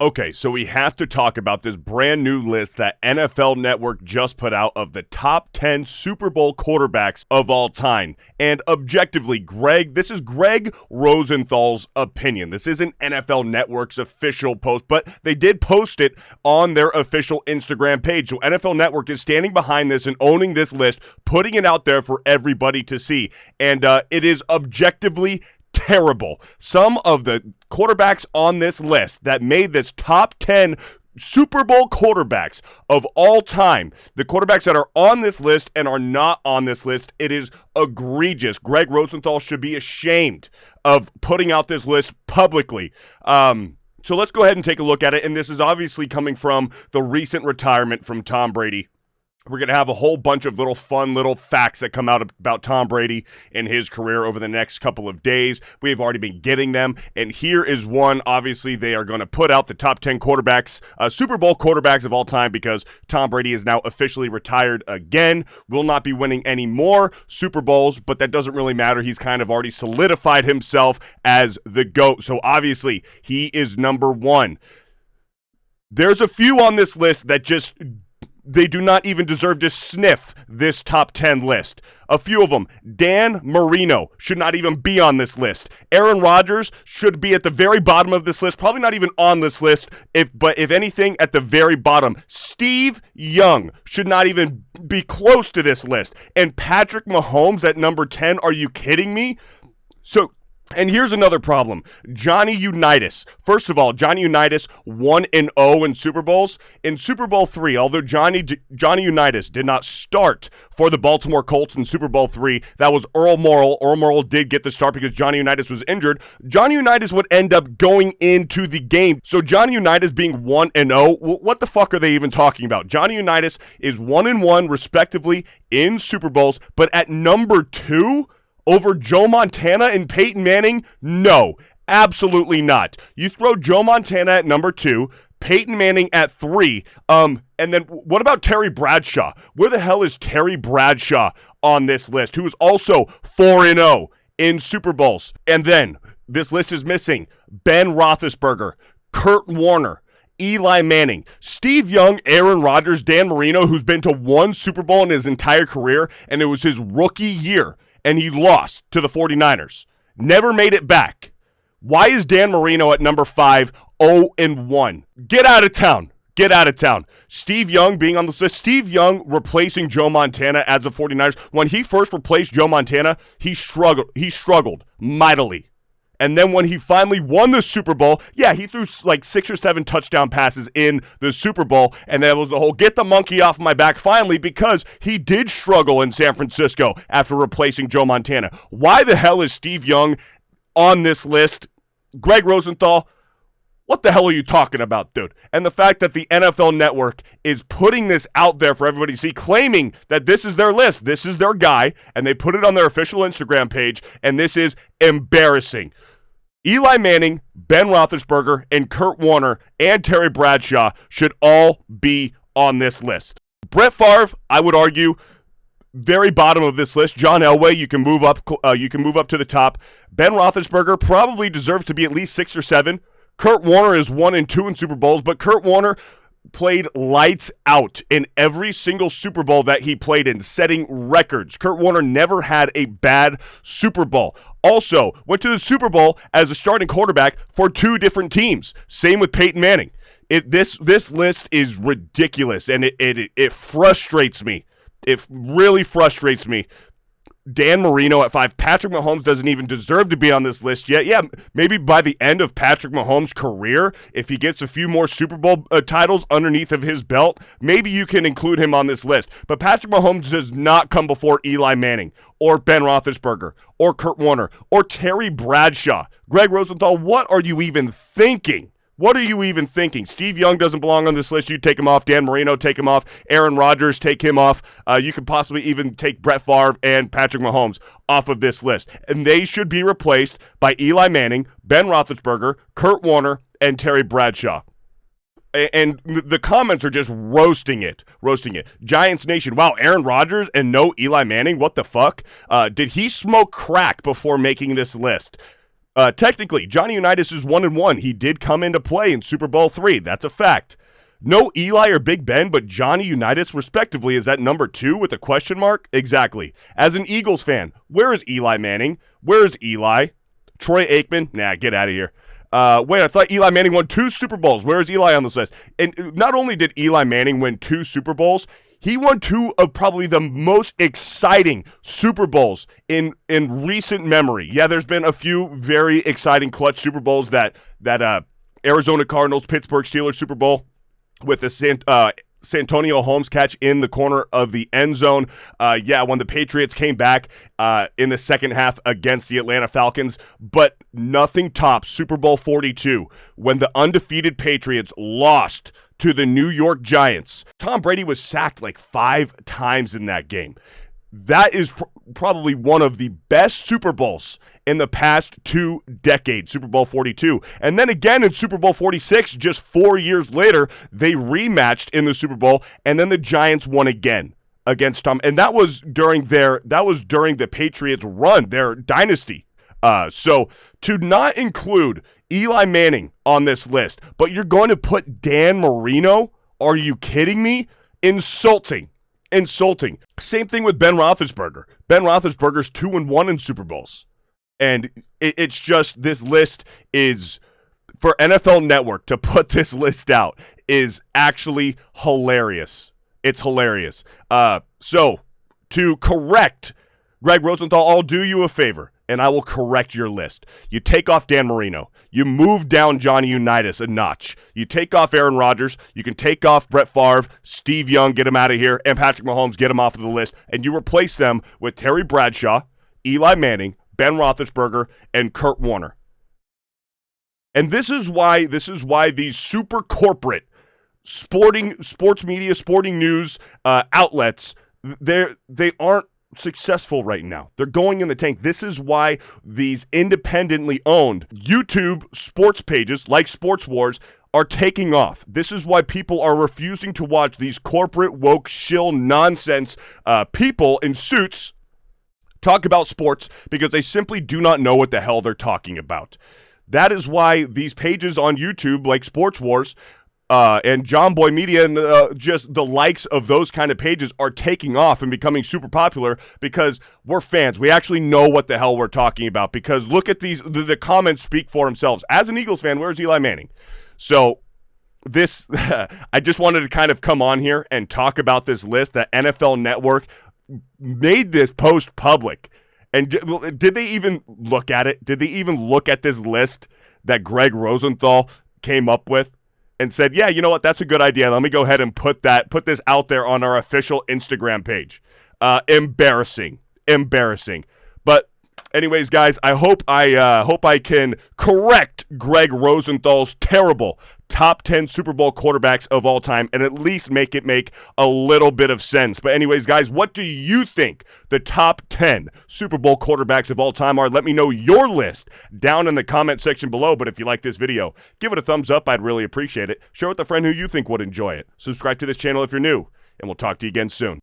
Okay, so we have to talk about this brand new list that NFL Network just put out of the top 10 Super Bowl quarterbacks of all time. And objectively, this is Greg Rosenthal's opinion. This isn't NFL Network's official post, but they did post it on their official Instagram page. So NFL Network is standing behind this and owning this list, putting it out there for everybody to see. And it is objectively terrible. Some of the quarterbacks on this list that made this top 10 Super Bowl quarterbacks of all time, the quarterbacks that are on this list and are not on this list, it is egregious. Greg Rosenthal should be ashamed of putting out this list publicly. So let's go ahead and take a look at it. And this is obviously coming from the recent retirement from Tom Brady. We're going to have a whole bunch of fun little facts that come out about Tom Brady and his career over the next couple of days. We have already been getting them, and here is one. Obviously, they are going to put out the top 10 quarterbacks, Super Bowl quarterbacks of all time, because Tom Brady is now officially retired again, will not be winning any more Super Bowls, but that doesn't really matter. He's kind of already solidified himself as the GOAT, so obviously, he is number one. There's a few on this list that they do not even deserve to sniff this top 10 list. A few of them. Dan Marino should not even be on this list. Aaron Rodgers should be at the very bottom of this list. Probably not even on this list, but if anything, at the very bottom. Steve Young should not even be close to this list. And Patrick Mahomes at number 10, are you kidding me? And here's another problem. Johnny Unitas. First of all, Johnny Unitas 1-0 in Super Bowls. In Super Bowl III, although Johnny Unitas did not start for the Baltimore Colts in Super Bowl III, that was Earl Morrall. Earl Morrall did get the start because Johnny Unitas was injured. Johnny Unitas would end up going into the game. So Johnny Unitas being 1-0, what the fuck are they even talking about? Johnny Unitas is 1-1 respectively in Super Bowls, but at number 2 over Joe Montana and Peyton Manning? No, absolutely not. You throw Joe Montana at number 2, Peyton Manning at 3, and then what about Terry Bradshaw? Where the hell is Terry Bradshaw on this list, who is also 4-0 in Super Bowls? And then this list is missing Ben Roethlisberger, Kurt Warner, Eli Manning, Steve Young, Aaron Rodgers, Dan Marino, who's been to 1 Super Bowl in his entire career, and it was his rookie year. And he lost to the 49ers. Never made it back. Why is Dan Marino at number 5, 0-1? Get out of town. Get out of town. Steve Young being on the list. Steve Young replacing Joe Montana as the 49ers. When he first replaced Joe Montana, he struggled mightily. And then when he finally won the Super Bowl, he threw like 6 or 7 touchdown passes in the Super Bowl, and that was the whole get the monkey off my back finally, because he did struggle in San Francisco after replacing Joe Montana. Why the hell is Steve Young on this list? Greg Rosenthal, what the hell are you talking about, dude? And the fact that the NFL Network is putting this out there for everybody to see, claiming that this is their list, this is their guy, and they put it on their official Instagram page, and this is embarrassing. Eli Manning, Ben Roethlisberger, and Kurt Warner, and Terry Bradshaw should all be on this list. Brett Favre, I would argue, very bottom of this list. John Elway, you can move up. You can move up to the top. Ben Roethlisberger probably deserves to be at least 6 or 7. Kurt Warner is 1 and 2 in Super Bowls, but Kurt Warner played lights out in every single Super Bowl that he played in, setting records. Kurt Warner never had a bad Super Bowl. Also, went to the Super Bowl as a starting quarterback for 2 different teams. Same with Peyton Manning. This list is ridiculous, and it frustrates me. It really frustrates me. Dan Marino at 5. Patrick Mahomes doesn't even deserve to be on this list yet. Yeah, maybe by the end of Patrick Mahomes' career, if he gets a few more Super Bowl titles underneath of his belt, maybe you can include him on this list. But Patrick Mahomes does not come before Eli Manning or Ben Roethlisberger or Kurt Warner or Terry Bradshaw. Greg Rosenthal, what are you even thinking? What are you even thinking? Steve Young doesn't belong on this list. You take him off. Dan Marino, take him off. Aaron Rodgers, take him off. You could possibly even take Brett Favre and Patrick Mahomes off of this list. And they should be replaced by Eli Manning, Ben Roethlisberger, Kurt Warner, and Terry Bradshaw. And the comments are just roasting it. Giants Nation, wow, Aaron Rodgers and no Eli Manning? What the fuck? Did he smoke crack before making this list? Technically, Johnny Unitas is 1-1. He did come into play in Super Bowl III. That's a fact. No Eli or Big Ben, but Johnny Unitas, respectively, is at number 2 with a question mark? Exactly. As an Eagles fan, where is Eli Manning? Where is Eli? Troy Aikman? Nah, get out of here. Wait, I thought Eli Manning won 2 Super Bowls. Where is Eli on this list? And not only did Eli Manning win 2 Super Bowls, he won 2 of probably the most exciting Super Bowls in recent memory. Yeah, there's been a few very exciting clutch Super Bowls that Arizona Cardinals, Pittsburgh Steelers Super Bowl with the Santonio Holmes catch in the corner of the end zone. When the Patriots came back in the second half against the Atlanta Falcons, but nothing tops Super Bowl 42 when the undefeated Patriots lost to the New York Giants. Tom Brady was sacked like 5 times in that game. That is probably one of the best Super Bowls in the past 2 decades, Super Bowl 42. And then again in Super Bowl 46, just 4 years later, they rematched in the Super Bowl, and then the Giants won again against Tom. And that was during the Patriots' run, their dynasty. So to not include Eli Manning on this list, but you're going to put Dan Marino? Are you kidding me? Insulting. Same thing with Ben Roethlisberger. Ben Roethlisberger's 2-1 in Super Bowls. And it's just, this list is, for NFL Network to put this list out is actually hilarious. It's hilarious. So to correct Greg Rosenthal, I'll do you a favor, and I will correct your list. You take off Dan Marino. You move down Johnny Unitas a notch. You take off Aaron Rodgers. You can take off Brett Favre, Steve Young, get him out of here, and Patrick Mahomes, get him off of the list. And you replace them with Terry Bradshaw, Eli Manning, Ben Roethlisberger, and Kurt Warner. And this is why these super corporate sports media, sporting news outlets, they aren't successful right now. They're going in the tank. This is why these independently owned YouTube sports pages like Sports Wars are taking off. This is why people are refusing to watch these corporate woke shill nonsense people in suits talk about sports, because they simply do not know what the hell they're talking about. That is why these pages on YouTube like Sports Wars and John Boy Media and just the likes of those kind of pages are taking off and becoming super popular, because we're fans. We actually know what the hell we're talking about, because look at these, the comments speak for themselves. As an Eagles fan, where's Eli Manning? So this, I just wanted to kind of come on here and talk about this list that NFL Network made this post public. And did they even look at it? Did they even look at this list that Greg Rosenthal came up with and said, yeah, you know what, that's a good idea. Let me go ahead and put this out there on our official Instagram page. Embarrassing. But anyways, guys, I hope I can correct Greg Rosenthal's terrible top 10 Super Bowl quarterbacks of all time and at least make it make a little bit of sense. But anyways, guys, what do you think the top 10 Super Bowl quarterbacks of all time are? Let me know your list down in the comment section below. But if you like this video, give it a thumbs up. I'd really appreciate it. Share it with a friend who you think would enjoy it. Subscribe to this channel if you're new, and we'll talk to you again soon.